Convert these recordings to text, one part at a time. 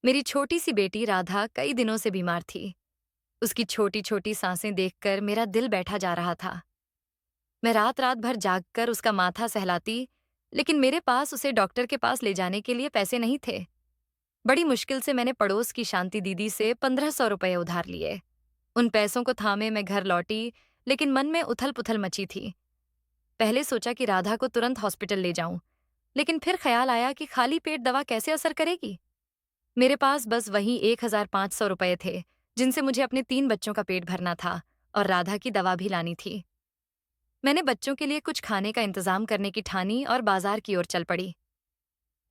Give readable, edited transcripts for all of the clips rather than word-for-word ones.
मेरी छोटी सी बेटी राधा कई दिनों से बीमार थी। उसकी छोटी छोटी सांसें देखकर मेरा दिल बैठा जा रहा था। मैं रात रात भर जागकर उसका माथा सहलाती, लेकिन मेरे पास उसे डॉक्टर के पास ले जाने के लिए पैसे नहीं थे। बड़ी मुश्किल से मैंने पड़ोस की शांति दीदी से 1500 रुपये उधार लिए। उन पैसों को थामे मैं घर लौटी, लेकिन मन में उथल पुथल मची थी। पहले सोचा कि राधा को तुरंत हॉस्पिटल ले जाऊं, लेकिन फिर ख्याल आया कि खाली पेट दवा कैसे असर करेगी। मेरे पास बस वही 1500 रुपये थे, जिनसे मुझे अपने 3 बच्चों का पेट भरना था और राधा की दवा भी लानी थी। मैंने बच्चों के लिए कुछ खाने का इंतजाम करने की ठानी और बाजार की ओर चल पड़ी।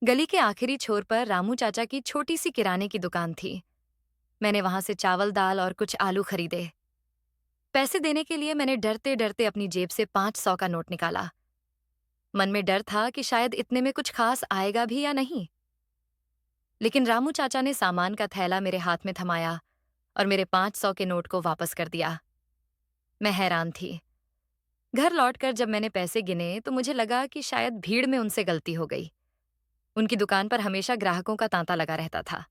गली के आखिरी छोर पर रामू चाचा की छोटी सी किराने की दुकान थी। मैंने वहां से चावल दाल और कुछ आलू खरीदे। पैसे देने के लिए मैंने डरते डरते अपनी जेब से 500 का नोट निकाला। मन में डर था कि शायद इतने में कुछ खास आएगा भी या नहीं। लेकिन रामू चाचा ने सामान का थैला मेरे हाथ में थमाया और मेरे 500 के नोट को वापस कर दिया। मैं हैरान थी। घर लौटकर जब मैंने पैसे गिने तो मुझे लगा कि शायद भीड़ में उनसे गलती हो गई। उनकी दुकान पर हमेशा ग्राहकों का तांता लगा रहता था।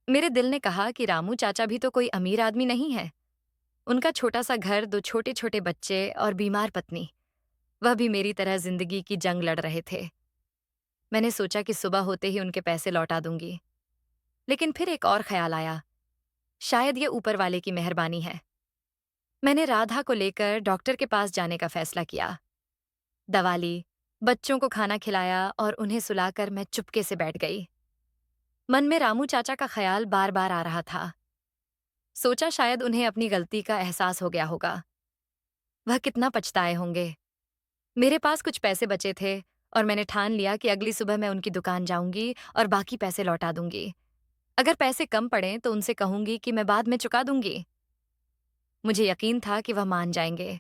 मेरे दिल ने कहा कि रामू चाचा भी तो कोई अमीर आदमी नहीं है। उनका छोटा सा घर, 2 छोटे छोटे बच्चे और बीमार पत्नी, वह भी मेरी तरह जिंदगी की जंग लड़ रहे थे। मैंने सोचा कि सुबह होते ही उनके पैसे लौटा दूंगी। लेकिन फिर एक और ख्याल आया, शायद ये ऊपर वाले की मेहरबानी है। मैंने राधा को लेकर डॉक्टर के पास जाने का फैसला किया। दवा ली, बच्चों को खाना खिलाया और उन्हें सुलाकर मैं चुपके से बैठ गई। मन में रामू चाचा का ख्याल बार बार आ रहा था। सोचा शायद उन्हें अपनी गलती का एहसास हो गया होगा। वह कितना पछताए होंगे। मेरे पास कुछ पैसे बचे थे और मैंने ठान लिया कि अगली सुबह मैं उनकी दुकान जाऊंगी और बाकी पैसे लौटा दूंगी। अगर पैसे कम पड़े तो उनसे कहूंगी कि मैं बाद में चुका दूंगी। मुझे यकीन था कि वह मान जाएंगे,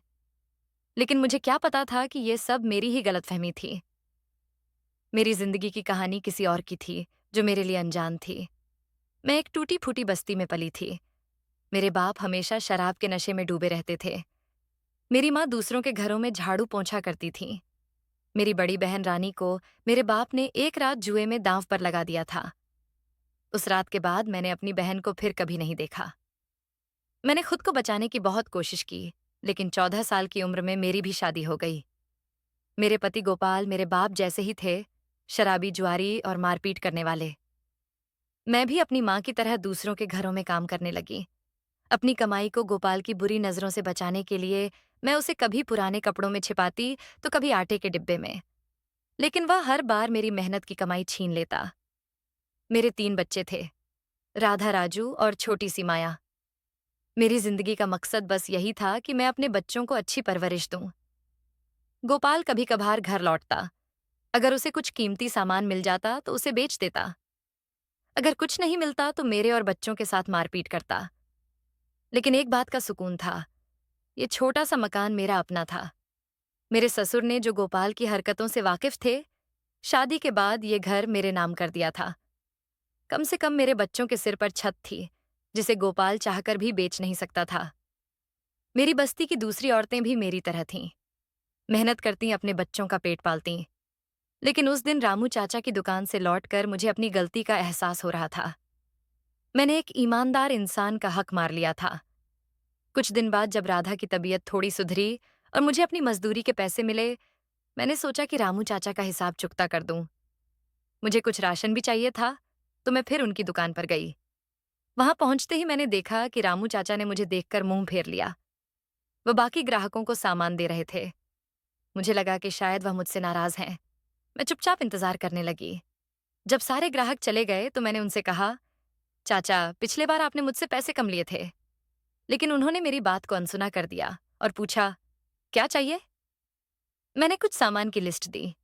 लेकिन मुझे क्या पता था कि यह सब मेरी ही गलतफहमी थी। मेरी जिंदगी की कहानी किसी और की थी, जो मेरे लिए अनजान थी। मैं एक टूटी फूटी बस्ती में पली थी। मेरे बाप हमेशा शराब के नशे में डूबे रहते थे। मेरी माँ दूसरों के घरों में झाड़ू पोंछा करती थी। मेरी बड़ी बहन रानी को मेरे बाप ने एक रात जुए में दांव पर लगा दिया था। उस रात के बाद मैंने अपनी बहन को फिर कभी नहीं देखा। मैंने खुद को बचाने की बहुत कोशिश की, लेकिन 14 साल की उम्र में मेरी भी शादी हो गई। मेरे पति गोपाल मेरे बाप जैसे ही थे, शराबी, जुआरी और मारपीट करने वाले। मैं भी अपनी माँ की तरह दूसरों के घरों में काम करने लगी। अपनी कमाई को गोपाल की बुरी नजरों से बचाने के लिए मैं उसे कभी पुराने कपड़ों में छिपाती तो कभी आटे के डिब्बे में, लेकिन वह हर बार मेरी मेहनत की कमाई छीन लेता। मेरे 3 बच्चे थे, राधा, राजू और छोटी सी माया। मेरी जिंदगी का मकसद बस यही था कि मैं अपने बच्चों को अच्छी परवरिश दूं। गोपाल कभी कभार घर लौटता। अगर उसे कुछ कीमती सामान मिल जाता तो उसे बेच देता। अगर कुछ नहीं मिलता तो मेरे और बच्चों के साथ मारपीट करता। लेकिन एक बात का सुकून था, ये छोटा सा मकान मेरा अपना था। मेरे ससुर ने, जो गोपाल की हरकतों से वाकिफ थे, शादी के बाद ये घर मेरे नाम कर दिया था। कम से कम मेरे बच्चों के सिर पर छत थी, जिसे गोपाल चाहकर भी बेच नहीं सकता था। मेरी बस्ती की दूसरी औरतें भी मेरी तरह थीं, मेहनत करती, अपने बच्चों का पेट पालती। लेकिन उस दिन रामू चाचा की दुकान से लौटकर मुझे अपनी गलती का एहसास हो रहा था। मैंने एक ईमानदार इंसान का हक मार लिया था। कुछ दिन बाद जब राधा की तबीयत थोड़ी सुधरी और मुझे अपनी मजदूरी के पैसे मिले, मैंने सोचा कि रामू चाचा का हिसाब चुकता कर दूं। मुझे कुछ राशन भी चाहिए था, तो मैं फिर उनकी दुकान पर गई। वहां पहुंचते ही मैंने देखा कि रामू चाचा ने मुझे देखकर मुंह फेर लिया। वह बाकी ग्राहकों को सामान दे रहे थे। मुझे लगा कि शायद वह मुझसे नाराज हैं। मैं चुपचाप इंतजार करने लगी। जब सारे ग्राहक चले गए तो मैंने उनसे कहा, चाचा, पिछले बार आपने मुझसे पैसे कम लिए थे। लेकिन उन्होंने मेरी बात को अनसुना कर दिया और पूछा, क्या चाहिए? मैंने कुछ सामान की लिस्ट दी,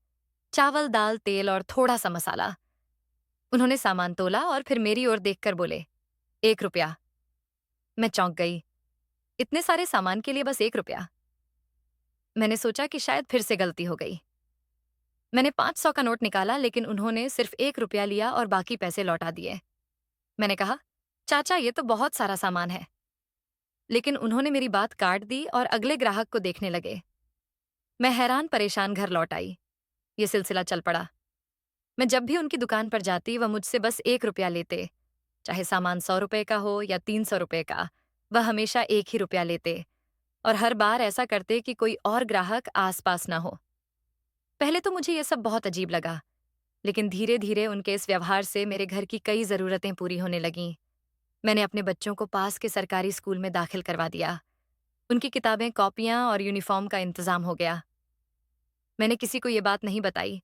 चावल, दाल, तेल और थोड़ा सा मसाला। उन्होंने सामान तोला और फिर मेरी ओर देखकर बोले, 1 रुपया। मैं चौंक गई। इतने सारे सामान के लिए बस 1 रुपया? मैंने सोचा कि शायद फिर से गलती हो गई। मैंने 500 का नोट निकाला, लेकिन उन्होंने सिर्फ 1 रुपया लिया और बाकी पैसे लौटा दिए। मैंने कहा, चाचा, ये तो बहुत सारा सामान है। लेकिन उन्होंने मेरी बात काट दी और अगले ग्राहक को देखने लगे। मैं हैरान परेशान घर लौट आई। ये सिलसिला चल पड़ा। मैं जब भी उनकी दुकान पर जाती, वह मुझसे बस 1 रुपया लेते चाहे सामान 100 रुपए का हो या 300 रुपए का, वह हमेशा एक ही रुपया लेते और हर बार ऐसा करते कि कोई और ग्राहक आसपास ना हो। पहले तो मुझे यह सब बहुत अजीब लगा, लेकिन धीरे धीरे उनके इस व्यवहार से मेरे घर की कई जरूरतें पूरी होने लगीं। मैंने अपने बच्चों को पास के सरकारी स्कूल में दाखिल करवा दिया। उनकी किताबें, कॉपियां और यूनिफॉर्म का इंतजाम हो गया। मैंने किसी को ये बात नहीं बताई,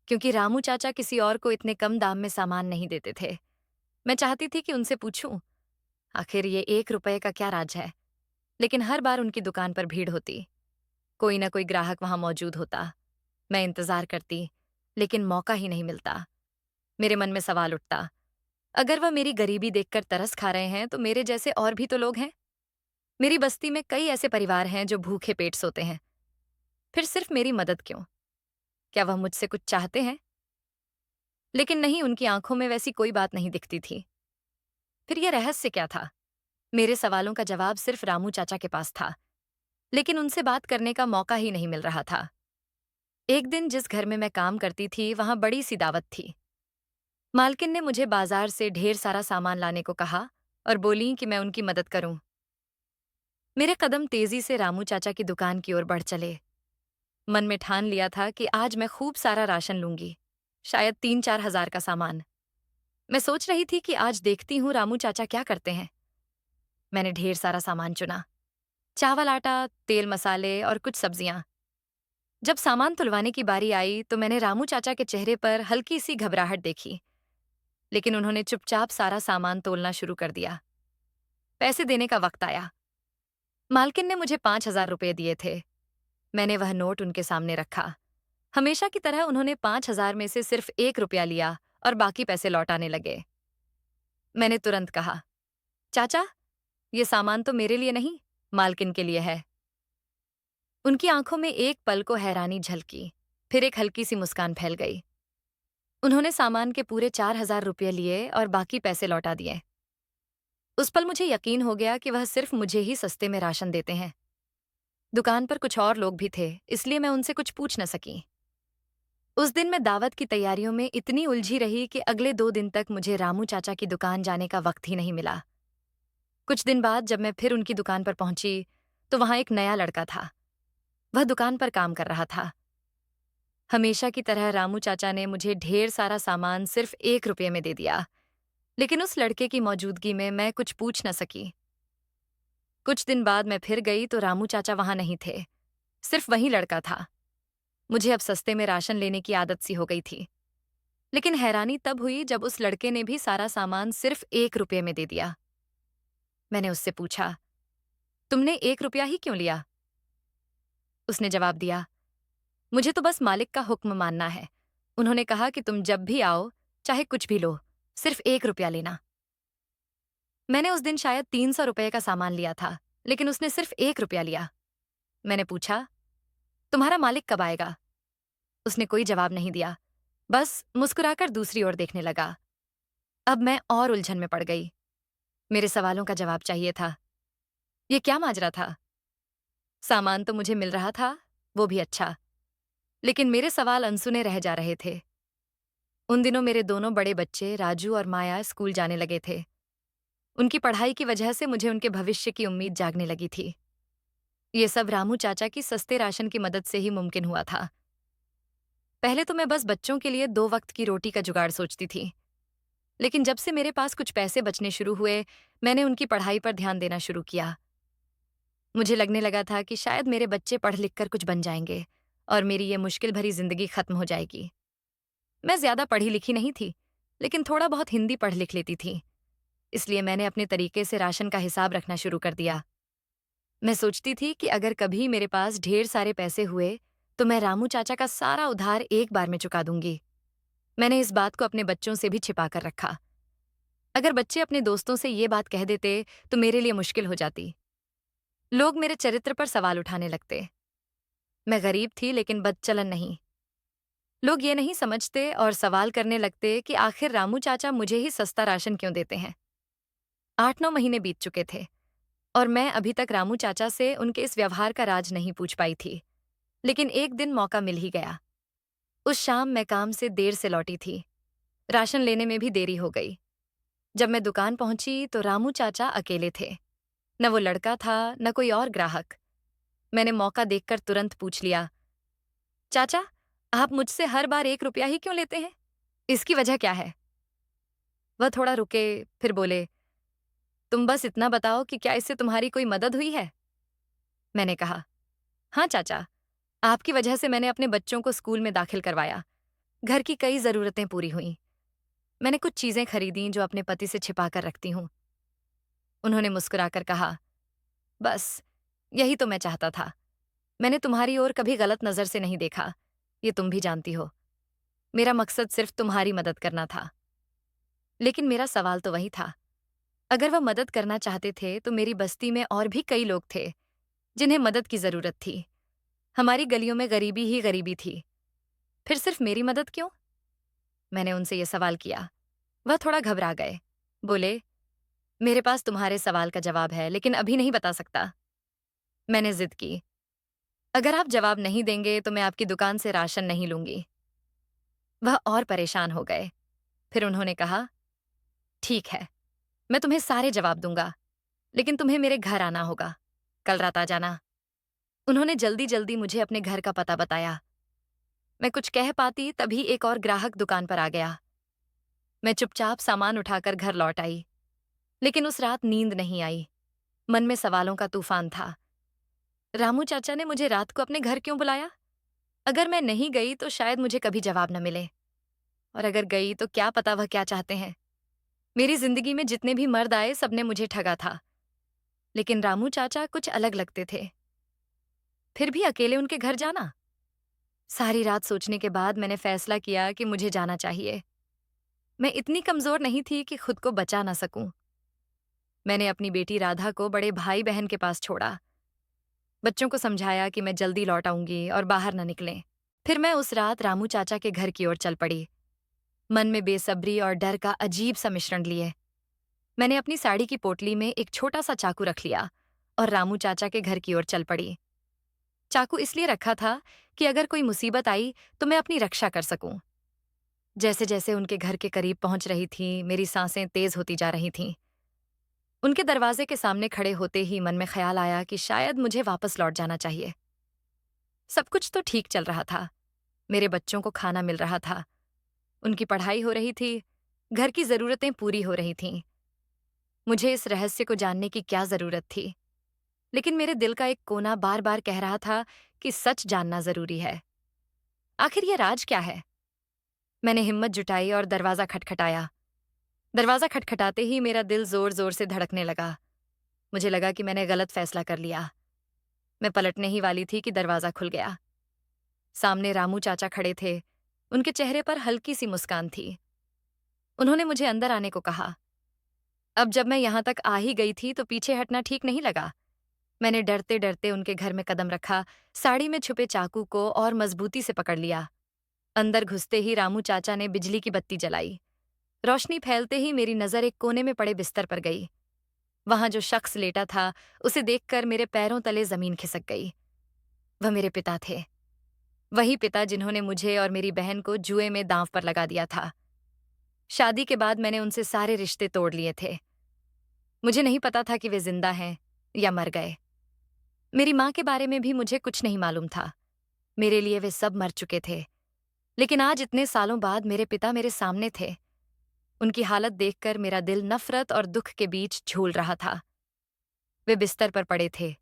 क्योंकि रामू चाचा किसी और को इतने कम दाम में सामान नहीं देते थे। मैं चाहती थी कि उनसे पूछूं, आखिर ये 1 रुपए का क्या राज है। लेकिन हर बार उनकी दुकान पर भीड़ होती, कोई ना कोई ग्राहक वहां मौजूद होता। मैं इंतजार करती, लेकिन मौका ही नहीं मिलता। मेरे मन में सवाल उठता, अगर वह मेरी गरीबी देखकर तरस खा रहे हैं तो मेरे जैसे और भी तो लोग हैं। मेरी बस्ती में कई ऐसे परिवार हैं जो भूखे पेट सोते हैं, फिर सिर्फ मेरी मदद क्यों? क्या वह मुझसे कुछ चाहते हैं? लेकिन नहीं, उनकी आंखों में वैसी कोई बात नहीं दिखती थी। फिर यह रहस्य क्या था? मेरे सवालों का जवाब सिर्फ रामू चाचा के पास था, लेकिन उनसे बात करने का मौका ही नहीं मिल रहा था। एक दिन जिस घर में मैं काम करती थी, वहां बड़ी सी दावत थी। मालकिन ने मुझे बाजार से ढेर सारा सामान लाने को कहा और बोली कि मैं उनकी मदद करूं। मेरे कदम तेजी से रामू चाचा की दुकान की ओर बढ़ चले। मन में ठान लिया था कि आज मैं खूब सारा राशन लूंगी, शायद 3-4 हजार का सामान। मैं सोच रही थी कि आज देखती हूँ रामू चाचा क्या करते हैं। मैंने ढेर सारा सामान चुना, चावल, आटा, तेल, मसाले और कुछ सब्जियां। जब सामान तुलवाने की बारी आई तो मैंने रामू चाचा के चेहरे पर हल्की सी घबराहट देखी, लेकिन उन्होंने चुपचाप सारा सामान तोलना शुरू कर दिया। पैसे देने का वक्त आया। मालकिन ने मुझे 5,000 रुपये दिए थे। मैंने वह नोट उनके सामने रखा। हमेशा की तरह उन्होंने 5,000 में से सिर्फ 1 रुपया लिया और बाकी पैसे लौटाने लगे। मैंने तुरंत कहा, चाचा, ये सामान तो मेरे लिए नहीं, मालकिन के लिए है। उनकी आंखों में एक पल को हैरानी झलकी, फिर एक हल्की सी मुस्कान फैल गई। उन्होंने सामान के पूरे 4,000 रुपये लिए और बाकी पैसे लौटा दिए। उस पल मुझे यकीन हो गया कि वह सिर्फ मुझे ही सस्ते में राशन देते हैं। दुकान पर कुछ और लोग भी थे, इसलिए मैं उनसे कुछ पूछ न सकी। उस दिन मैं दावत की तैयारियों में इतनी उलझी रही कि अगले 2 दिन तक मुझे रामू चाचा की दुकान जाने का वक्त ही नहीं मिला। कुछ दिन बाद जब मैं फिर उनकी दुकान पर पहुंची तो वहां एक नया लड़का था। वह दुकान पर काम कर रहा था। हमेशा की तरह रामू चाचा ने मुझे ढेर सारा सामान सिर्फ 1 रुपये में दे दिया, लेकिन उस लड़के की मौजूदगी में मैं कुछ पूछ न सकी। कुछ दिन बाद मैं फिर गई तो रामू चाचा वहां नहीं थे, सिर्फ वही लड़का था। मुझे अब सस्ते में राशन लेने की आदत सी हो गई थी, लेकिन हैरानी तब हुई जब उस लड़के ने भी सारा सामान सिर्फ 1 रुपये में दे दिया। मैंने उससे पूछा, तुमने 1 रुपया ही क्यों लिया? उसने जवाब दिया, मुझे तो बस मालिक का हुक्म मानना है। उन्होंने कहा कि तुम जब भी आओ, चाहे कुछ भी लो, सिर्फ 1 रुपया लेना। मैंने उस दिन शायद 300 रुपये का सामान लिया था, लेकिन उसने सिर्फ 1 रुपया लिया। मैंने पूछा, तुम्हारा मालिक कब आएगा? उसने कोई जवाब नहीं दिया, बस मुस्कुराकर दूसरी ओर देखने लगा। अब मैं और उलझन में पड़ गई। मेरे सवालों का जवाब चाहिए था। ये क्या माजरा था? सामान तो मुझे मिल रहा था, वो भी अच्छा, लेकिन मेरे सवाल अनसुने रह जा रहे थे। उन दिनों मेरे दोनों बड़े बच्चे राजू और माया स्कूल जाने लगे थे। उनकी पढ़ाई की वजह से मुझे उनके भविष्य की उम्मीद जागने लगी थी। ये सब रामू चाचा की सस्ते राशन की मदद से ही मुमकिन हुआ था। पहले तो मैं बस बच्चों के लिए 2 वक्त की रोटी का जुगाड़ सोचती थी, लेकिन जब से मेरे पास कुछ पैसे बचने शुरू हुए, मैंने उनकी पढ़ाई पर ध्यान देना शुरू किया। मुझे लगने लगा था कि शायद मेरे बच्चे पढ़ लिख कर कुछ बन जाएंगे और मेरी ये मुश्किल भरी जिंदगी खत्म हो जाएगी। मैं ज्यादा पढ़ी लिखी नहीं थी, लेकिन थोड़ा बहुत हिंदी पढ़ लिख लेती थी, इसलिए मैंने अपने तरीके से राशन का हिसाब रखना शुरू कर दिया। मैं सोचती थी कि अगर कभी मेरे पास ढेर सारे पैसे हुए तो मैं रामू चाचा का सारा उधार एक बार में चुका दूंगी। मैंने इस बात को अपने बच्चों से भी छिपा कर रखा। अगर बच्चे अपने दोस्तों से ये बात कह देते तो मेरे लिए मुश्किल हो जाती। लोग मेरे चरित्र पर सवाल उठाने लगते। मैं गरीब थी, लेकिन बदचलन नहीं। लोग ये नहीं समझते और सवाल करने लगते कि आखिर रामू चाचा मुझे ही सस्ता राशन क्यों देते हैं। 8-9 महीने बीत चुके थे और मैं अभी तक रामू चाचा से उनके इस व्यवहार का राज नहीं पूछ पाई थी। लेकिन एक दिन मौका मिल ही गया। उस शाम मैं काम से देर से लौटी थी। राशन लेने में भी देरी हो गई। जब मैं दुकान पहुंची तो रामू चाचा अकेले थे। न वो लड़का था, न कोई और ग्राहक। मैंने मौका देखकर तुरंत पूछ लिया, चाचा, आप मुझसे हर बार 1 रुपया ही क्यों लेते हैं? इसकी वजह क्या है? वह थोड़ा रुके, फिर बोले, तुम बस इतना बताओ कि क्या इससे तुम्हारी कोई मदद हुई है? मैंने कहा, हाँ चाचा, आपकी वजह से मैंने अपने बच्चों को स्कूल में दाखिल करवाया। घर की कई जरूरतें पूरी हुईं। मैंने कुछ चीजें खरीदी जो अपने पति से छिपा कर रखती हूँ। उन्होंने मुस्कुराकर कहा, बस यही तो मैं चाहता था। मैंने तुम्हारी ओर कभी गलत नजर से नहीं देखा, ये तुम भी जानती हो। मेरा मकसद सिर्फ तुम्हारी मदद करना था। लेकिन मेरा सवाल तो वही था, अगर वह मदद करना चाहते थे तो मेरी बस्ती में और भी कई लोग थे जिन्हें मदद की जरूरत थी। हमारी गलियों में गरीबी ही गरीबी थी, फिर सिर्फ मेरी मदद क्यों? मैंने उनसे ये सवाल किया। वह थोड़ा घबरा गए। बोले, मेरे पास तुम्हारे सवाल का जवाब है, लेकिन अभी नहीं बता सकता। मैंने जिद की, अगर आप जवाब नहीं देंगे तो मैं आपकी दुकान से राशन नहीं लूंगी। वह और परेशान हो गए। फिर उन्होंने कहा, ठीक है, मैं तुम्हें सारे जवाब दूंगा, लेकिन तुम्हें मेरे घर आना होगा। कल रात आ जाना। उन्होंने जल्दी जल्दी मुझे अपने घर का पता बताया। मैं कुछ कह पाती तभी एक और ग्राहक दुकान पर आ गया। मैं चुपचाप सामान उठाकर घर लौट आई, लेकिन उस रात नींद नहीं आई। मन में सवालों का तूफान था। रामू चाचा ने मुझे रात को अपने घर क्यों बुलाया? अगर मैं नहीं गई तो शायद मुझे कभी जवाब न मिले, और अगर गई तो क्या पता वह क्या चाहते हैं। मेरी जिंदगी में जितने भी मर्द आए सबने मुझे ठगा था, लेकिन रामू चाचा कुछ अलग लगते थे। फिर भी अकेले उनके घर जाना? सारी रात सोचने के बाद मैंने फैसला किया कि मुझे जाना चाहिए। मैं इतनी कमजोर नहीं थी कि खुद को बचा ना सकूं। मैंने अपनी बेटी राधा को बड़े भाई बहन के पास छोड़ा। बच्चों को समझाया कि मैं जल्दी लौट आऊंगी और बाहर न निकलें। फिर मैं उस रात रामू चाचा के घर की ओर चल पड़ी, मन में बेसब्री और डर का अजीब सा मिश्रण लिए। मैंने अपनी साड़ी की पोटली में एक छोटा सा चाकू रख लिया और रामू चाचा के घर की ओर चल पड़ी। चाकू इसलिए रखा था कि अगर कोई मुसीबत आई तो मैं अपनी रक्षा कर सकूं। जैसे जैसे उनके घर के करीब पहुंच रही थी, मेरी सांसें तेज होती जा रही थीं। उनके दरवाजे के सामने खड़े होते ही मन में ख्याल आया कि शायद मुझे वापस लौट जाना चाहिए। सब कुछ तो ठीक चल रहा था। मेरे बच्चों को खाना मिल रहा था, उनकी पढ़ाई हो रही थी, घर की जरूरतें पूरी हो रही थीं। मुझे इस रहस्य को जानने की क्या जरूरत थी? लेकिन मेरे दिल का एक कोना बार बार कह रहा था कि सच जानना जरूरी है। आखिर ये राज क्या है? मैंने हिम्मत जुटाई और दरवाजा खटखटाया। दरवाजा खटखटाते ही मेरा दिल जोर जोर से धड़कने लगा। मुझे लगा कि मैंने गलत फैसला कर लिया। मैं पलटने ही वाली थी कि दरवाजा खुल गया। सामने रामू चाचा खड़े थे। उनके चेहरे पर हल्की सी मुस्कान थी। उन्होंने मुझे अंदर आने को कहा। अब जब मैं यहां तक आ ही गई थी तो पीछे हटना ठीक नहीं लगा। मैंने डरते डरते उनके घर में कदम रखा, साड़ी में छुपे चाकू को और मजबूती से पकड़ लिया। अंदर घुसते ही रामू चाचा ने बिजली की बत्ती जलाई। रोशनी फैलते ही मेरी नजर एक कोने में पड़े बिस्तर पर गई। वहां जो शख्स लेटा था, उसे देखकर मेरे पैरों तले जमीन खिसक गई। वह मेरे पिता थे। वही पिता जिन्होंने मुझे और मेरी बहन को जुए में दांव पर लगा दिया था। शादी के बाद मैंने उनसे सारे रिश्ते तोड़ लिए थे। मुझे नहीं पता था कि वे जिंदा हैं या मर गए। मेरी माँ के बारे में भी मुझे कुछ नहीं मालूम था। मेरे लिए वे सब मर चुके थे। लेकिन आज इतने सालों बाद मेरे पिता मेरे सामने थे। उनकी हालत देखकर मेरा दिल नफरत और दुख के बीच झूल रहा था। वे बिस्तर पर पड़े थे।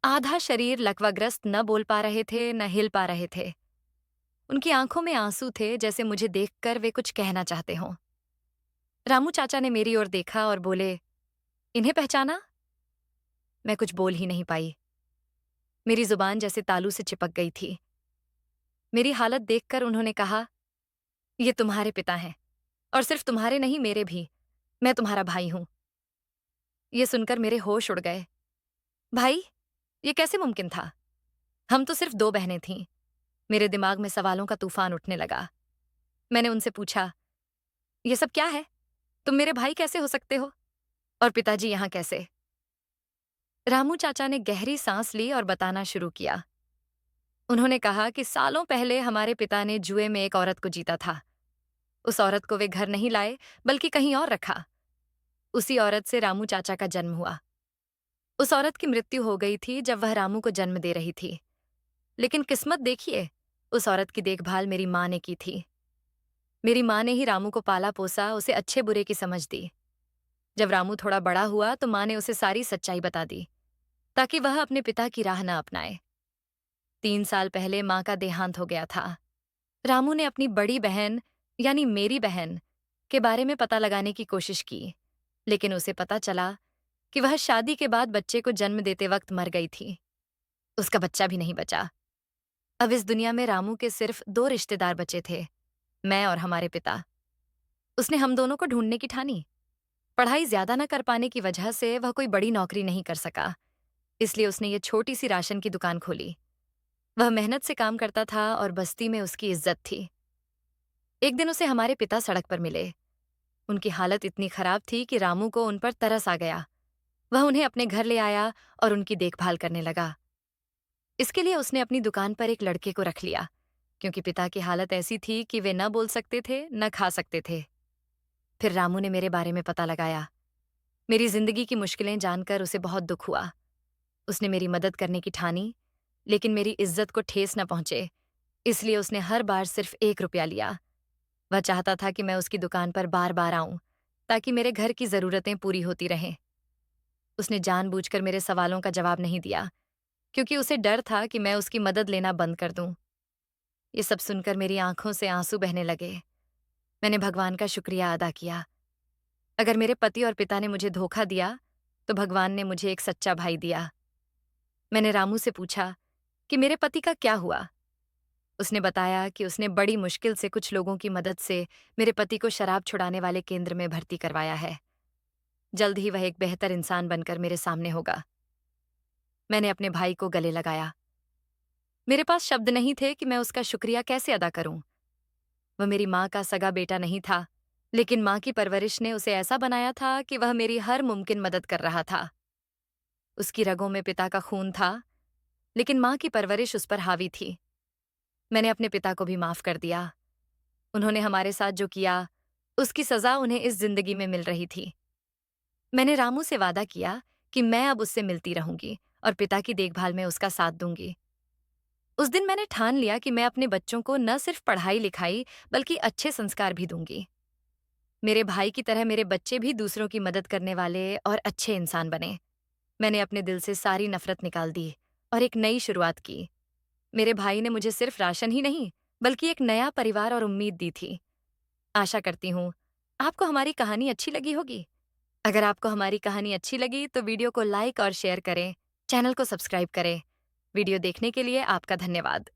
आधा शरीर लकवाग्रस्त, न बोल पा रहे थे न हिल पा रहे थे। उनकी आंखों में आंसू थे, जैसे मुझे देखकर वे कुछ कहना चाहते हों। रामू चाचा ने मेरी ओर देखा और बोले, इन्हें पहचाना? मैं कुछ बोल ही नहीं पाई। मेरी जुबान जैसे तालू से चिपक गई थी। मेरी हालत देखकर उन्होंने कहा, ये तुम्हारे पिता हैं, और सिर्फ तुम्हारे नहीं, मेरे भी। मैं तुम्हारा भाई हूं। ये सुनकर मेरे होश उड़ गए। भाई? ये कैसे मुमकिन था? हम तो सिर्फ दो बहनें थीं। मेरे दिमाग में सवालों का तूफान उठने लगा। मैंने उनसे पूछा, ये सब क्या है? तुम मेरे भाई कैसे हो सकते हो? और पिताजी यहां कैसे? रामू चाचा ने गहरी सांस ली और बताना शुरू किया। उन्होंने कहा कि सालों पहले हमारे पिता ने जुए में एक औरत को जीता था। उस औरत को वे घर नहीं लाए, बल्कि कहीं और रखा। उसी औरत से रामू चाचा का जन्म हुआ। उस औरत की मृत्यु हो गई थी जब वह रामू को जन्म दे रही थी। लेकिन किस्मत देखिए, उस औरत की देखभाल मेरी माँ ने की थी। मेरी माँ ने ही रामू को पाला पोसा, उसे अच्छे बुरे की समझ दी। जब रामू थोड़ा बड़ा हुआ तो माँ ने उसे सारी सच्चाई बता दी, ताकि वह अपने पिता की राह न अपनाए। 3 साल पहले माँ का देहांत हो गया था। रामू ने अपनी बड़ी बहन, यानी मेरी बहन, के बारे में पता लगाने की कोशिश की, लेकिन उसे पता चला कि वह शादी के बाद बच्चे को जन्म देते वक्त मर गई थी। उसका बच्चा भी नहीं बचा। अब इस दुनिया में रामू के सिर्फ 2 रिश्तेदार बचे थे, मैं और हमारे पिता। उसने हम दोनों को ढूंढने की ठानी। पढ़ाई ज्यादा न कर पाने की वजह से वह कोई बड़ी नौकरी नहीं कर सका, इसलिए उसने ये छोटी सी राशन की दुकान खोली। वह मेहनत से काम करता था और बस्ती में उसकी इज्जत थी। एक दिन उसे हमारे पिता सड़क पर मिले। उनकी हालत इतनी खराब थी कि रामू को उन पर तरस आ गया। वह उन्हें अपने घर ले आया और उनकी देखभाल करने लगा। इसके लिए उसने अपनी दुकान पर एक लड़के को रख लिया, क्योंकि पिता की हालत ऐसी थी कि वे न बोल सकते थे, न खा सकते थे। फिर रामू ने मेरे बारे में पता लगाया। मेरी जिंदगी की मुश्किलें जानकर उसे बहुत दुख हुआ। उसने मेरी मदद करने की ठानी, लेकिन मेरी इज्जत को ठेस न पहुंचे, इसलिए उसने हर बार सिर्फ 1 रुपया लिया। वह चाहता था कि मैं उसकी दुकान पर बार बार आऊं, ताकि मेरे घर की जरूरतें पूरी होती रहें। उसने जानबूझकर मेरे सवालों का जवाब नहीं दिया, क्योंकि उसे डर था कि मैं उसकी मदद लेना बंद कर दूं। ये सब सुनकर मेरी आंखों से आंसू बहने लगे। मैंने भगवान का शुक्रिया अदा किया। अगर मेरे पति और पिता ने मुझे धोखा दिया, तो भगवान ने मुझे एक सच्चा भाई दिया। मैंने रामू से पूछा कि मेरे पति का क्या हुआ। उसने बताया कि उसने बड़ी मुश्किल से कुछ लोगों की मदद से मेरे पति को शराब छुड़ाने वाले केंद्र में भर्ती करवाया है। जल्द ही वह एक बेहतर इंसान बनकर मेरे सामने होगा। मैंने अपने भाई को गले लगाया। मेरे पास शब्द नहीं थे कि मैं उसका शुक्रिया कैसे अदा करूं। वह मेरी माँ का सगा बेटा नहीं था, लेकिन माँ की परवरिश ने उसे ऐसा बनाया था कि वह मेरी हर मुमकिन मदद कर रहा था। उसकी रगों में पिता का खून था, लेकिन माँ की परवरिश उस पर हावी थी। मैंने अपने पिता को भी माफ कर दिया। उन्होंने हमारे साथ जो किया, उसकी सजा उन्हें इस जिंदगी में मिल रही थी। मैंने रामू से वादा किया कि मैं अब उससे मिलती रहूंगी और पिता की देखभाल में उसका साथ दूंगी। उस दिन मैंने ठान लिया कि मैं अपने बच्चों को न सिर्फ पढ़ाई लिखाई, बल्कि अच्छे संस्कार भी दूंगी। मेरे भाई की तरह मेरे बच्चे भी दूसरों की मदद करने वाले और अच्छे इंसान बने। मैंने अपने दिल से सारी नफरत निकाल दी और एक नई शुरुआत की। मेरे भाई ने मुझे सिर्फ राशन ही नहीं, बल्कि एक नया परिवार और उम्मीद दी थी। आशा करती हूँ आपको हमारी कहानी अच्छी लगी होगी। अगर आपको हमारी कहानी अच्छी लगी तो वीडियो को लाइक और शेयर करें, चैनल को सब्सक्राइब करें। वीडियो देखने के लिए आपका धन्यवाद।